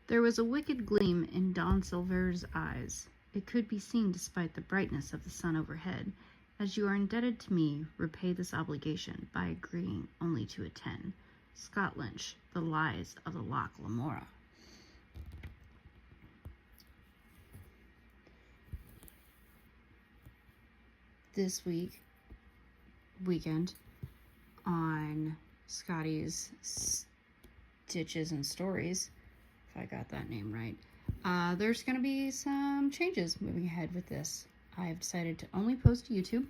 There was a wicked gleam in Don Silver's eyes. It could be seen despite the brightness of the sun overhead. As you are indebted to me, repay this obligation by agreeing only to attend. Scott Lynch, The Lies of the Loch Lamora. This weekend, on Scottie's Stitches and Stories, if I got that name right, there's going to be some changes moving ahead with this. I've decided to only post to YouTube.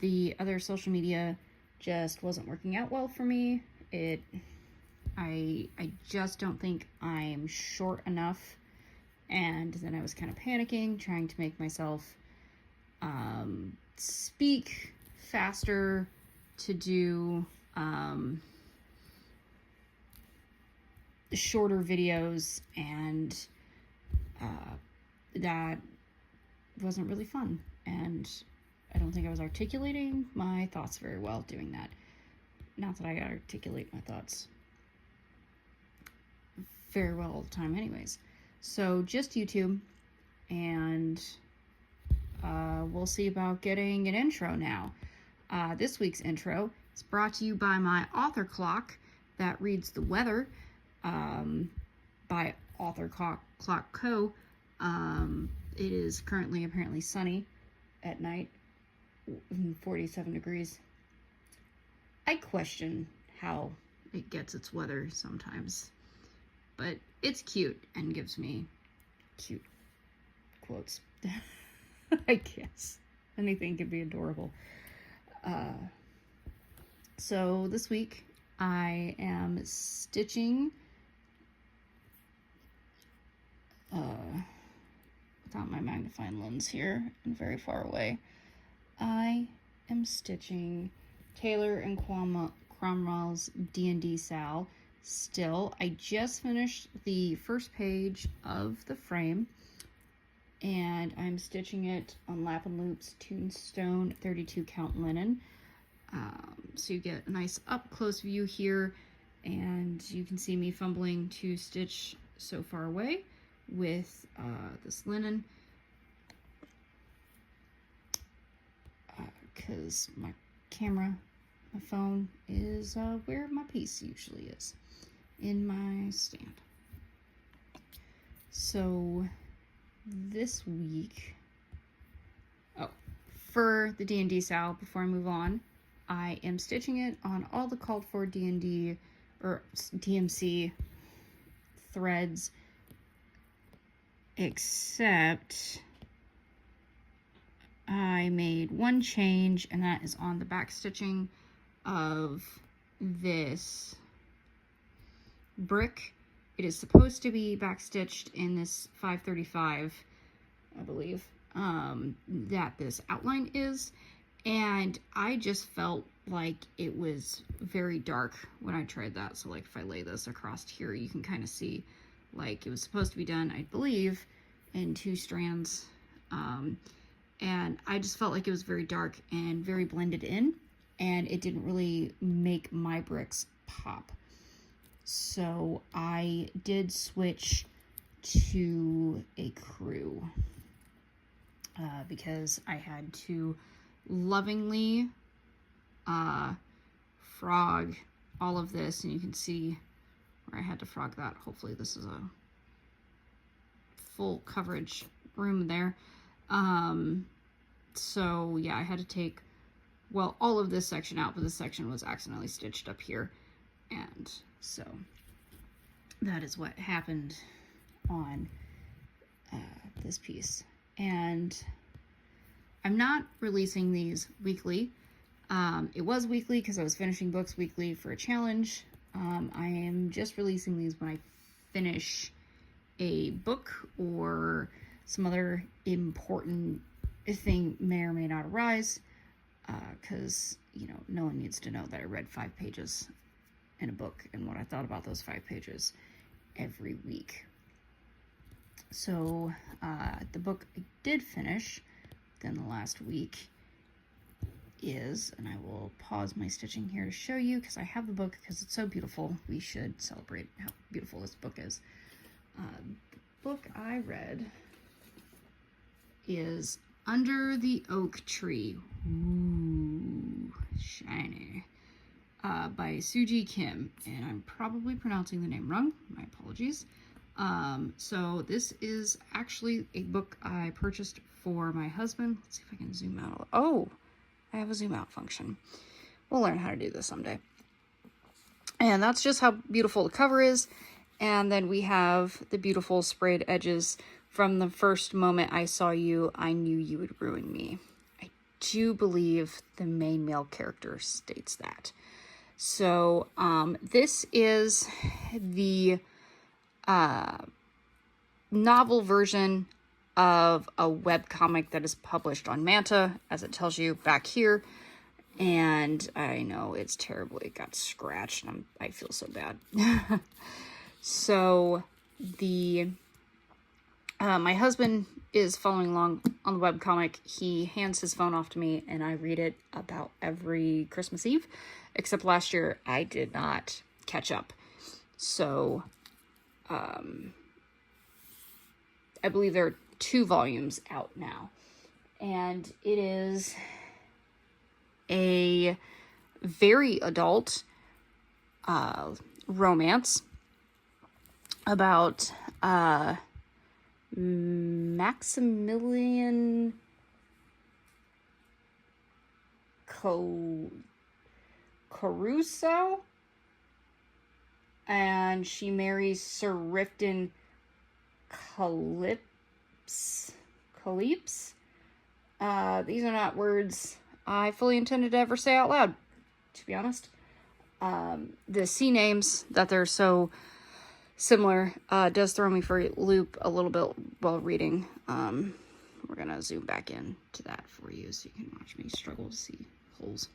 The other social media just wasn't working out well for me. I just don't think I'm short enough, and then I was kind of panicking, trying to make myself speak faster to do shorter videos, and that wasn't really fun, and I don't think I was articulating my thoughts very well doing that. Not that I articulate my thoughts very well all the time anyways. So just YouTube, and we'll see about getting an intro now. This week's intro is brought to you by my author clock that reads the weather, by Author Clock Co. It is currently apparently sunny at night, 47 degrees. I question how it gets its weather sometimes, but it's cute and gives me cute quotes. I guess anything could be adorable. So this week I am stitching without my magnifying lens here and very far away. I am stitching Taylor and Cromwell's D&D Sal. Still, I just finished the first page of the frame, and I'm stitching it on Lap and Loops Tombstone 32 count linen. So you get a nice up close view here, and you can see me fumbling to stitch so far away with this linen, because my phone is where my piece usually is, in my stand. So this week, for the D&D Sal, before I move on, I am stitching it on all the called for D&D or DMC threads, except I made one change, and that is on the back stitching of this brick. It is supposed to be back stitched in this 535, I believe, that this outline is, and I just felt like it was very dark when I tried that. So like if I lay this across here, you can kind of see like it was supposed to be done, I believe, in 2 strands, and I just felt like it was very dark and very blended in, and it didn't really make my bricks pop. So I did switch to a crew, because I had to lovingly frog all of this, and you can see where I had to frog that. Hopefully this is a full coverage room there. So yeah, I had to take, well, all of this section out, but this section was accidentally stitched up here, and so that is what happened on this piece. And I'm not releasing these weekly. It was weekly because I was finishing books weekly for a challenge. I am just releasing these when I finish a book or some other important thing may or may not arise, because, you know, no one needs to know that I read 5 pages in a book and what I thought about those 5 pages every week. So the book I did finish within the last week is, and I will pause my stitching here to show you because I have the book because it's so beautiful. We should celebrate how beautiful this book is. The book I read is Under the Oak Tree. Ooh, shiny. By Suji Kim, and I'm probably pronouncing the name wrong. My apologies. So this is actually a book I purchased for my husband. Let's see if I can zoom out. Oh, I have a zoom out function. We'll learn how to do this someday. And that's just how beautiful the cover is. And then we have the beautiful sprayed edges. From the first moment I saw you, I knew you would ruin me. I do believe the main male character states that. So this is the novel version of a webcomic that is published on Manta, as it tells you back here. And I know it's terrible. It got scratched, and I feel so bad. So my husband is following along on the webcomic. He hands his phone off to me, and I read it about every Christmas Eve. Except last year, I did not catch up. So, I believe there are 2 volumes out now. And it is a very adult romance about Maximilian Caruso, and she marries Sir Riften Calypse. These are not words I fully intended to ever say out loud, to be honest. The sea names, that they're so similar, does throw me for a loop a little bit while reading. We're gonna zoom back in to that for you so you can watch me struggle to see holes.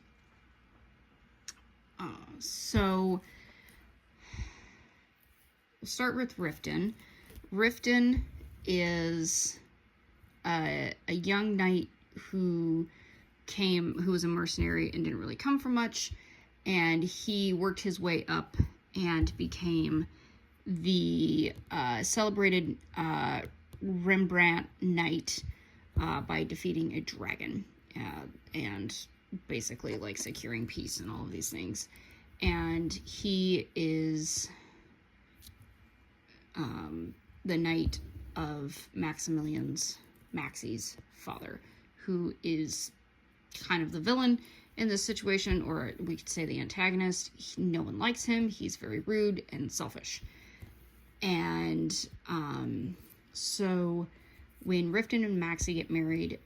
So we'll start with Riften. Riften is a young knight who was a mercenary and didn't really come from much, and he worked his way up and became the celebrated Rembrandt knight by defeating a dragon and basically like securing peace and all of these things. And he is the knight of Maxie's father, who is kind of the villain in this situation, or we could say the antagonist. No one likes him. He's very rude and selfish. And so when Riften and Maxie get married,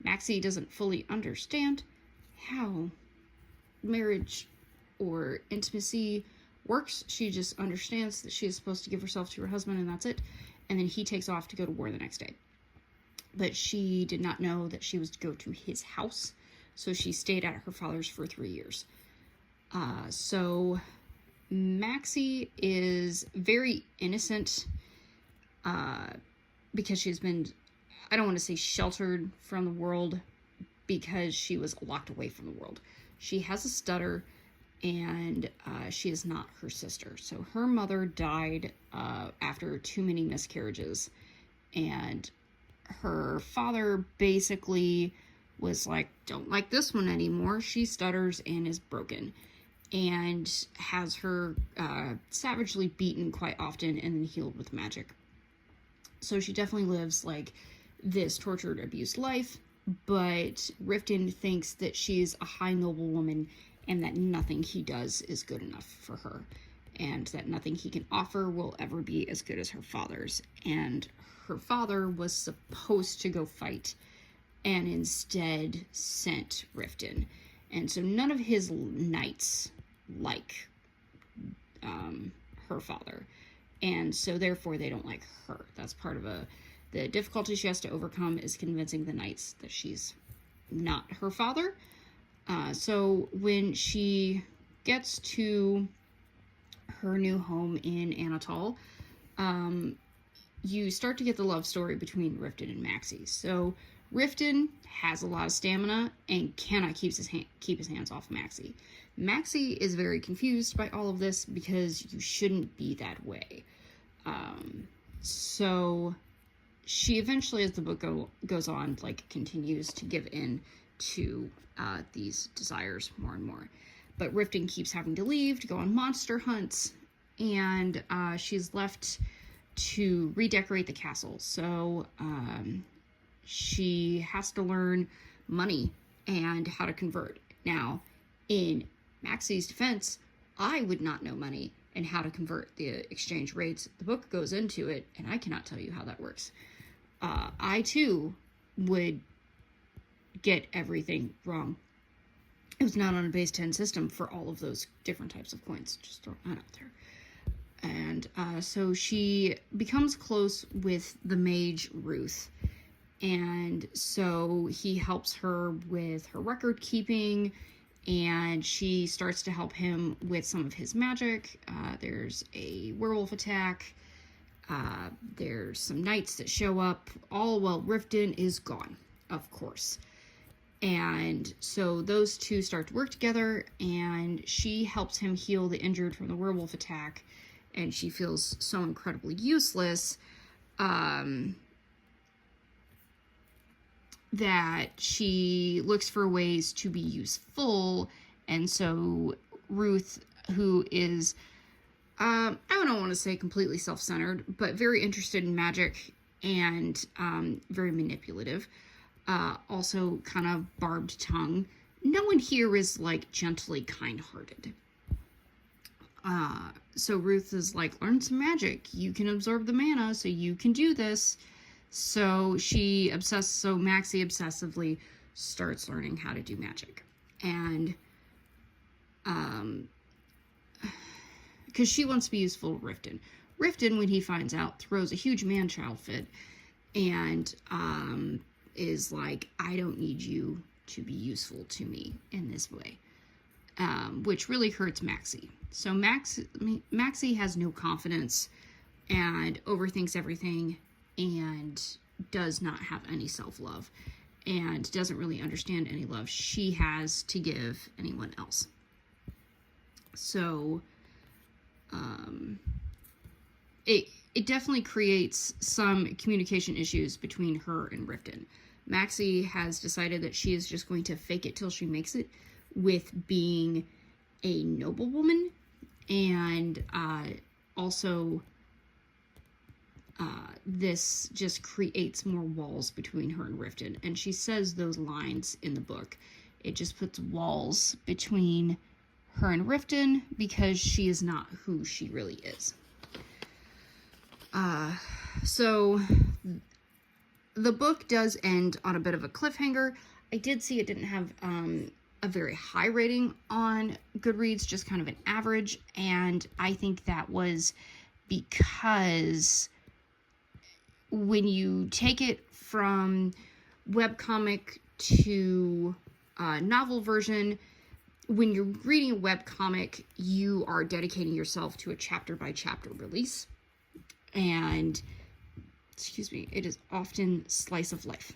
Maxie doesn't fully understand how marriage or intimacy works. She just understands that she is supposed to give herself to her husband, and that's it. And then he takes off to go to war the next day. But she did not know that she was to go to his house, so she stayed at her father's for 3 years. So Maxie is very innocent because she's been, I don't want to say sheltered from the world, because she was locked away from the world. She has a stutter, and she is not her sister. So her mother died after too many miscarriages, and her father basically was like, don't like this one anymore. She stutters and is broken, and has her savagely beaten quite often and then healed with magic. So she definitely lives like this tortured, abused life, but Riften thinks that she's a high, noble woman, and that nothing he does is good enough for her, and that nothing he can offer will ever be as good as her father's. And her father was supposed to go fight, and instead sent Riften. And so none of his knights like her father, and so therefore they don't like her. That's part of the difficulty she has to overcome, is convincing the knights that she's not her father. So when she gets to her new home in Anatole, you start to get the love story between Riften and Maxie. So Riften has a lot of stamina and cannot keep his hands off Maxie. Maxie is very confused by all of this because you shouldn't be that way. So she eventually, as the book goes on, like, continues to give in to these desires more and more. But Riften keeps having to leave to go on monster hunts, and she's left to redecorate the castle. So she has to learn money and how to convert. Now, in Maxie's defense, I would not know money and how to convert the exchange rates. The book goes into it, and I cannot tell you how that works. I, too, would get everything wrong. It was not on a base 10 system for all of those different types of coins. Just throwing that out there. And so she becomes close with the mage Ruth. And so he helps her with her record keeping, and she starts to help him with some of his magic. There's a werewolf attack. There's some knights that show up, all while Riften is gone, of course. And so those two start to work together, and she helps him heal the injured from the werewolf attack, and she feels so incredibly useless that she looks for ways to be useful. And so Ruth, who is, I don't want to say completely self-centered, but very interested in magic and very manipulative, also kind of barbed tongue. No one here is, like, gently kind-hearted. So Ruth is like, learn some magic. You can absorb the mana, so you can do this. So Maxie obsessively starts learning how to do magic. And, because she wants to be useful to Riften. Riften, when he finds out, throws a huge man-child fit and, is like, I don't need you to be useful to me in this way. Which really hurts Maxie. So Maxie has no confidence and overthinks everything and does not have any self-love and doesn't really understand any love she has to give anyone else. So it definitely creates some communication issues between her and Riften. Maxie has decided that she is just going to fake it till she makes it with being a noblewoman, and also this just creates more walls between her and Riften, and she says those lines in the book. It just puts walls between her and Riften because she is not who she really is. So the book does end on a bit of a cliffhanger. I did see it didn't have a very high rating on Goodreads, just kind of an average, and I think that was because when you take it from webcomic to novel version, when you're reading a webcomic, you are dedicating yourself to a chapter by chapter release, and it is often slice of life.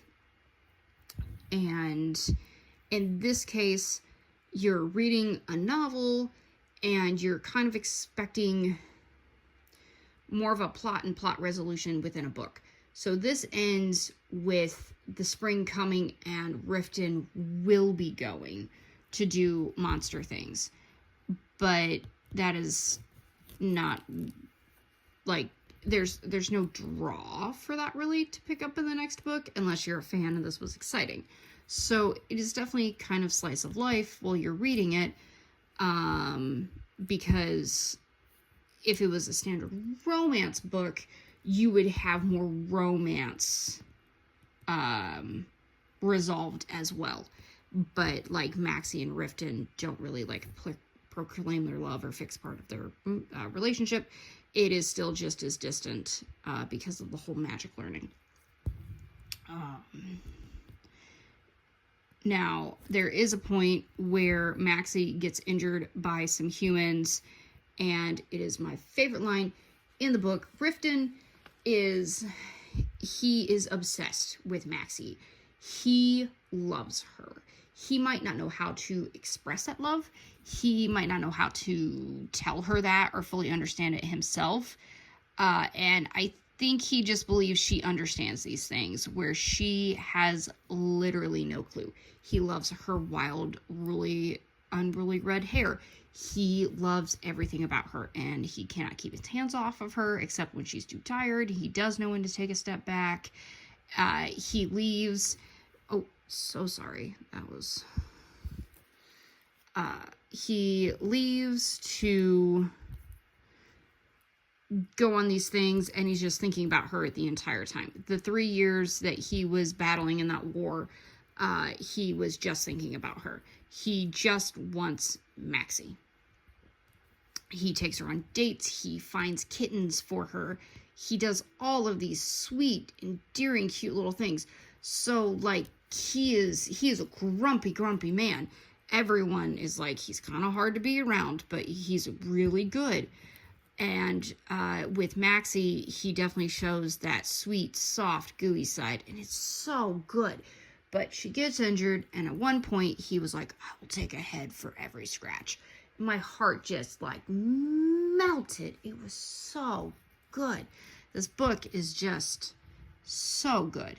And in this case, you're reading a novel and you're kind of expecting more of a plot and plot resolution within a book. So this ends with the spring coming and Riften will be going to do monster things. But that is not, like, there's no draw for that really to pick up in the next book unless you're a fan and this was exciting. So it is definitely kind of slice of life while you're reading it, because if it was a standard romance book, you would have more romance resolved as well. But, like, Maxie and Riften don't really, like, proclaim their love or fix part of their relationship. It is still just as distant because of the whole magic learning. Now, there is a point where Maxie gets injured by some humans, and it is my favorite line in the book. Riften is obsessed with Maxie. He loves her. He might not know how to express that love. He might not know how to tell her that or fully understand it himself. And I think he just believes she understands these things, where she has literally no clue. He loves her wild, unruly red hair. He loves everything about her, and he cannot keep his hands off of her except when she's too tired. He does know when to take a step back. He leaves. Oh, so sorry. That was... he leaves to go on these things, and he's just thinking about her the entire time. The 3 years that he was battling in that war, he was just thinking about her. He just wants Maxie. He takes her on dates. He finds kittens for her. He does all of these sweet, endearing, cute little things. So, like, he is a grumpy man. Everyone is like, he's kind of hard to be around, but he's really good. And with Maxie, he definitely shows that sweet, soft, gooey side, and it's so good. But she gets injured, and at one point, he was like, I will take a head for every scratch. My heart just, like, melted. It was so good. This book is just so good.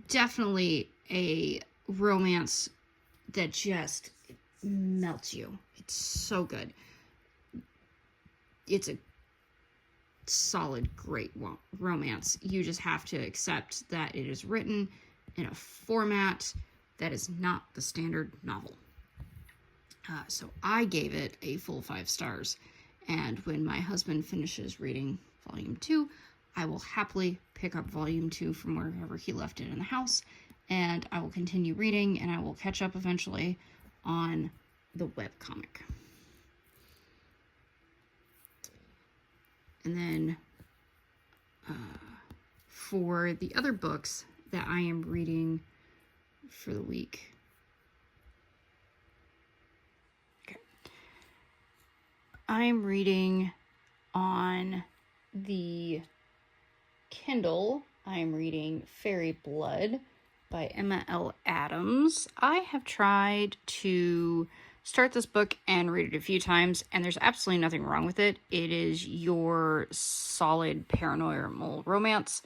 Definitely a romance that just melts you. It's so good. It's a solid, great romance. You just have to accept that it is written in a format that is not the standard novel. So I gave it a full 5 stars. And when my husband finishes reading volume 2, I will happily pick up volume 2 from wherever he left it in the house. And I will continue reading, and I will catch up eventually on the webcomic. And then for the other books that I am reading for the week. Okay. I'm reading on the Kindle. I'm reading Fairy Blood by Emma L. Adams. I have tried to start this book and read it a few times, and there's absolutely nothing wrong with it. It is your solid paranormal romance.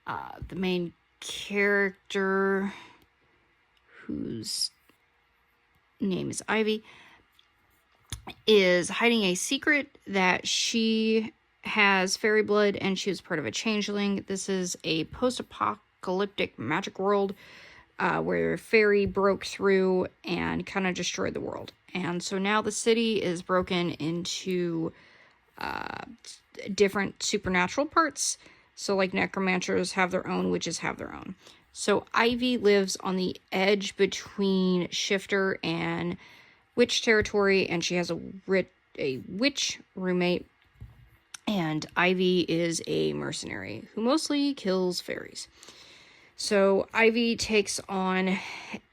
The main character, whose name is Ivy, is hiding a secret that she has fairy blood, and she was part of a changeling. This is a post-apocalyptic magic world where fairy broke through and kind of destroyed the world. And so now the city is broken into different supernatural parts. So like necromancers have their own, witches have their own. So Ivy lives on the edge between shifter and witch territory, and she has a witch roommate. And Ivy is a mercenary who mostly kills fairies. So Ivy takes on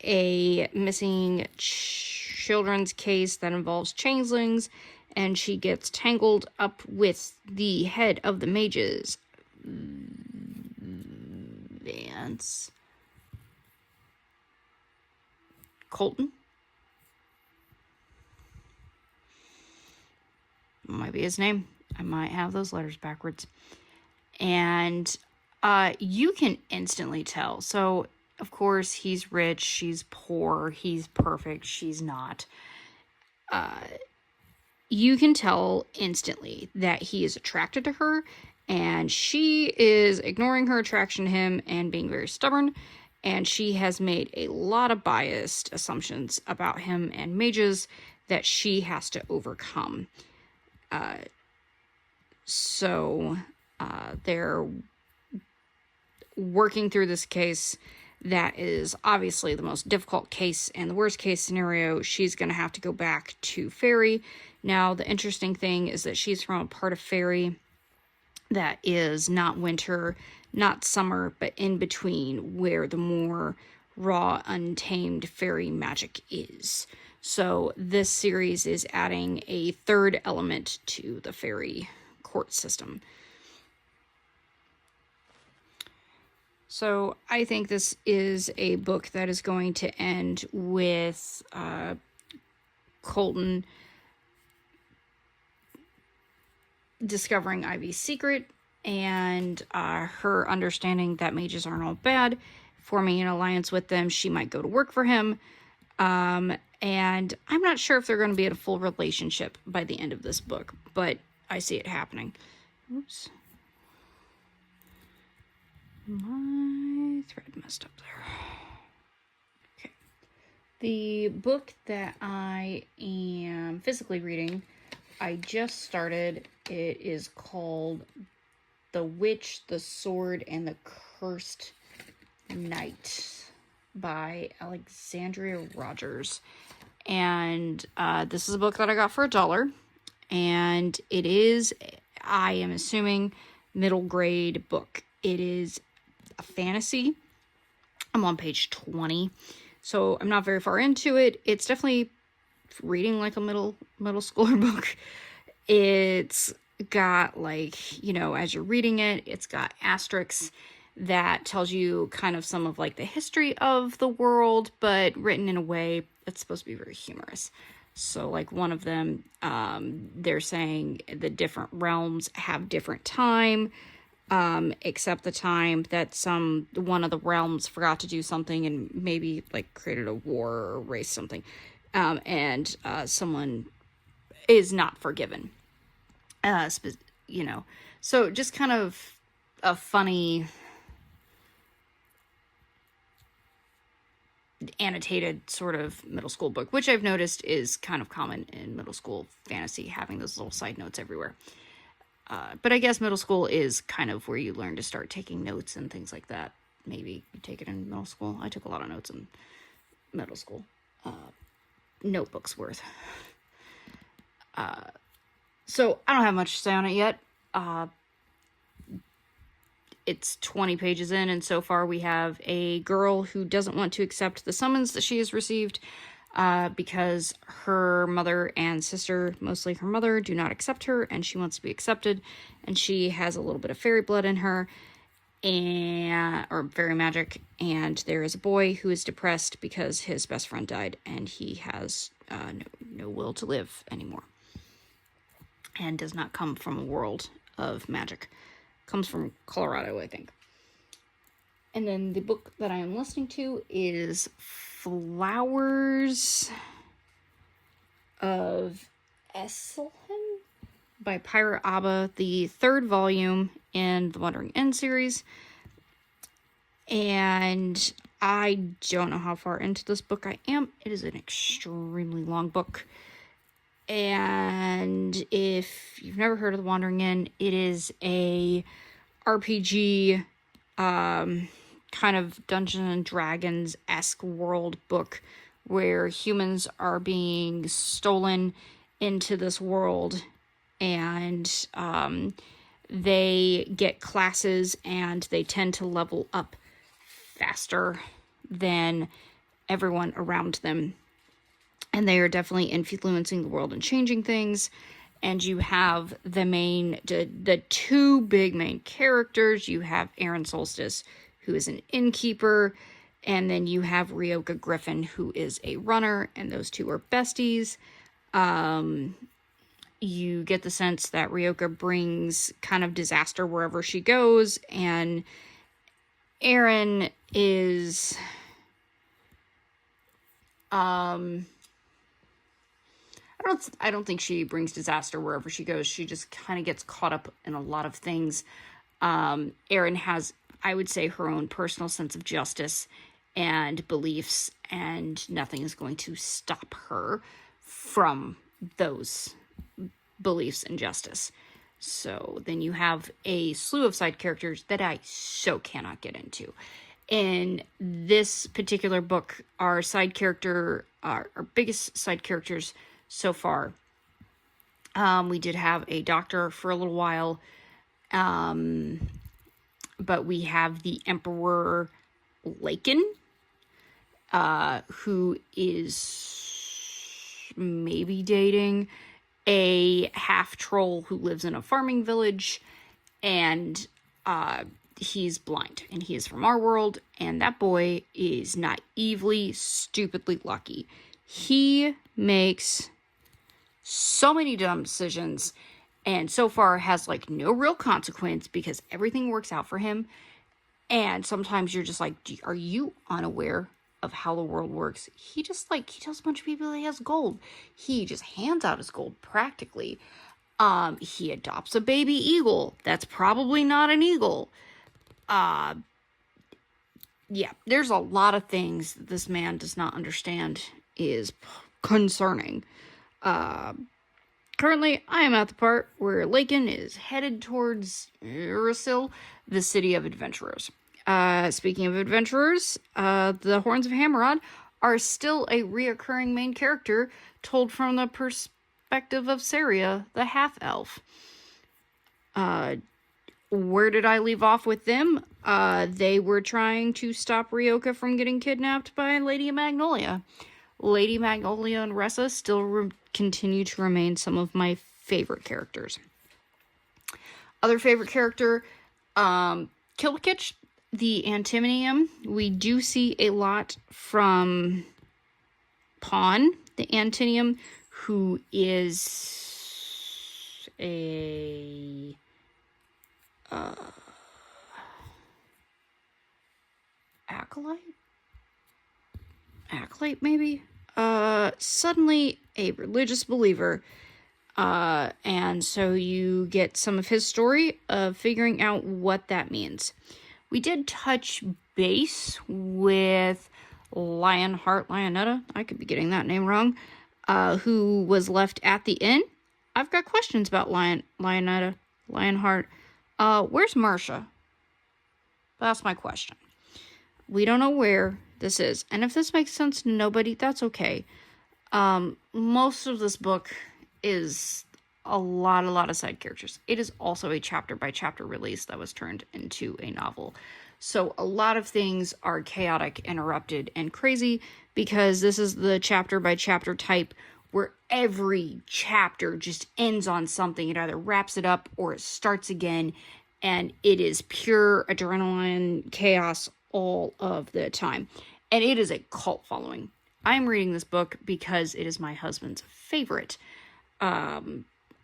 a missing children's case that involves changelings, and she gets tangled up with the head of the mages, Vance Colton. Might be his name. I might have those letters backwards. And you can instantly tell. So, of course, he's rich, she's poor, he's perfect, she's not. You can tell instantly that he is attracted to her, and she is ignoring her attraction to him and being very stubborn, and she has made a lot of biased assumptions about him and mages that she has to overcome. So they're working through this case that is obviously the most difficult case, and the worst case scenario, she's going to have to go back to Fairy. Now, the interesting thing is that she's from a part of Fairy that is not winter, not summer, but in between, where the more raw, untamed fairy magic is. So this series is adding a third element to the fairy court system. So I think this is a book that is going to end with Colton discovering Ivy's secret and her understanding that mages aren't all bad, forming an alliance with them. She might go to work for him. And I'm not sure if they're going to be in a full relationship by the end of this book, but I see it happening. Oops. My thread messed up there. Okay. The book that I am physically reading, I just started. It is called The Witch, the Sword, and the Cursed Knight by Alexandria Rogers. And this is a book that I got for $1. And it is, I am assuming, middle grade book. It is a fantasy. I'm on page 20. So I'm not very far into it. It's definitely reading like a middle schooler book. It's got, like, you know, as you're reading it, it's got asterisks that tells you kind of some of like the history of the world, but written in a way that's supposed to be very humorous. So like one of them, they're saying the different realms have different time, except the time that one of the realms forgot to do something and maybe like created a war or erased something. And someone is not forgiven. You know, so just kind of a funny annotated sort of middle school book, which I've noticed is kind of common in middle school fantasy, having those little side notes everywhere. But I guess middle school is kind of where you learn to start taking notes and things like that. Maybe you take it in middle school. I took a lot of notes in middle school. Notebooks worth. So I don't have much to say on it yet. It's 20 pages in, and so far we have a girl who doesn't want to accept the summons that she has received because her mother and sister, mostly her mother, do not accept her, and she wants to be accepted, and she has a little bit of fairy blood in her, or fairy magic, and there is a boy who is depressed because his best friend died, and he has no will to live anymore, and does not come from a world of magic. Comes from Colorado, I think. And then the book that I am listening to is Flowers of Esselhen by Pyra Abba, the 3rd volume in the Wandering End series. And I don't know how far into this book I am. It is an extremely long book. And if you've never heard of The Wandering Inn, it is a RPG, kind of Dungeons and Dragons-esque world book where humans are being stolen into this world, and they get classes and they tend to level up faster than everyone around them. And they are definitely influencing the world and changing things. And you have the 2 big main characters. You have Aaron Solstice, who is an innkeeper. And then you have Ryoka Griffin, who is a runner. And those 2 are besties. You get the sense that Ryoka brings kind of disaster wherever she goes. And Aaron is... I don't think she brings disaster wherever she goes. She just kind of gets caught up in a lot of things. Erin has, I would say, her own personal sense of justice and beliefs, and nothing is going to stop her from those beliefs and justice. So then you have a slew of side characters that I so cannot get into. In this particular book, our biggest side characters so far. We did have a doctor for a little while, but we have the Emperor Laken, who is maybe dating a half troll who lives in a farming village, and he's blind, and he is from our world, and that boy is naively, stupidly lucky. He makes so many dumb decisions, and so far has, like, no real consequence because everything works out for him. And sometimes you're just like, are you unaware of how the world works? He just, like, he tells a bunch of people that he has gold. He just hands out his gold practically. He adopts a baby eagle. That's probably not an eagle. Yeah, there's a lot of things that this man does not understand is concerning. Currently, I am at the part where Lakin is headed towards Urisil, the city of adventurers. Speaking of adventurers, the Horns of Hammerod are still a reoccurring main character told from the perspective of Saria, the half-elf. Where did I leave off with them? They were trying to stop Ryoka from getting kidnapped by Lady Magnolia. Lady Magnolia and Ressa still continue to remain some of my favorite characters. Other favorite character, Kilkich, the Antimonium. We do see a lot from Pawn, the Antinium, who is a acolyte maybe, suddenly a religious believer, and so you get some of his story of figuring out what that means. We did touch base with Lionetta, I could be getting that name wrong, who was left at the inn. I've got questions about Lionheart. Where's Marcia? That's my question. We don't know where this is. And if this makes sense to nobody, that's okay. Most of this book is a lot of side characters. It is also a chapter by chapter release that was turned into a novel. So a lot of things are chaotic, interrupted, and crazy because this is the chapter by chapter type where every chapter just ends on something. It either wraps it up or it starts again, and it is pure adrenaline chaos all of the time. And it is a cult following. I'm reading this book because it is my husband's favorite.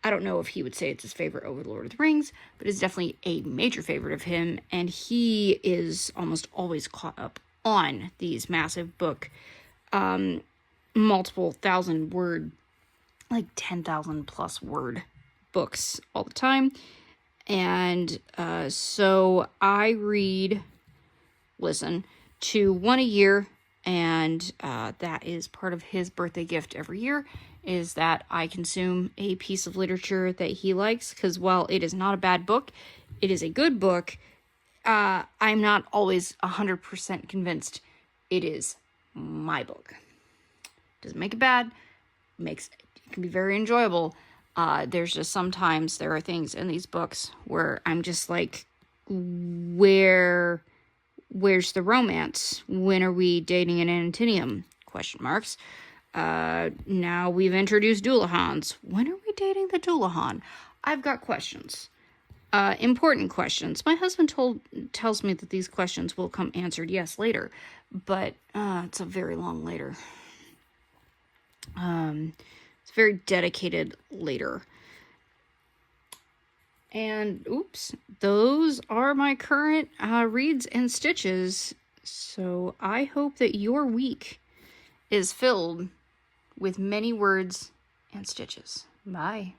I don't know if he would say it's his favorite over The Lord of the Rings, but it's definitely a major favorite of him, and he is almost always caught up on these massive book, multiple thousand word, like 10,000 plus word books all the time. And so I listen to one a year, and that is part of his birthday gift every year, is that I consume a piece of literature that he likes, because while it is not a bad book, it is a good book. I'm not always 100% convinced it is my book. Doesn't make it bad. It can be very enjoyable. There's just sometimes there are things in these books where I'm just like, where's the romance? When are we dating an Antinium? ? Now we've introduced Doulahans. When are we dating the Doulahan? I've got questions. Important questions. My husband tells me that these questions will come answered yes later, but it's a very long later. It's very dedicated later. And oops, those are my current reads and stitches. So I hope that your week is filled with many words and stitches. Bye.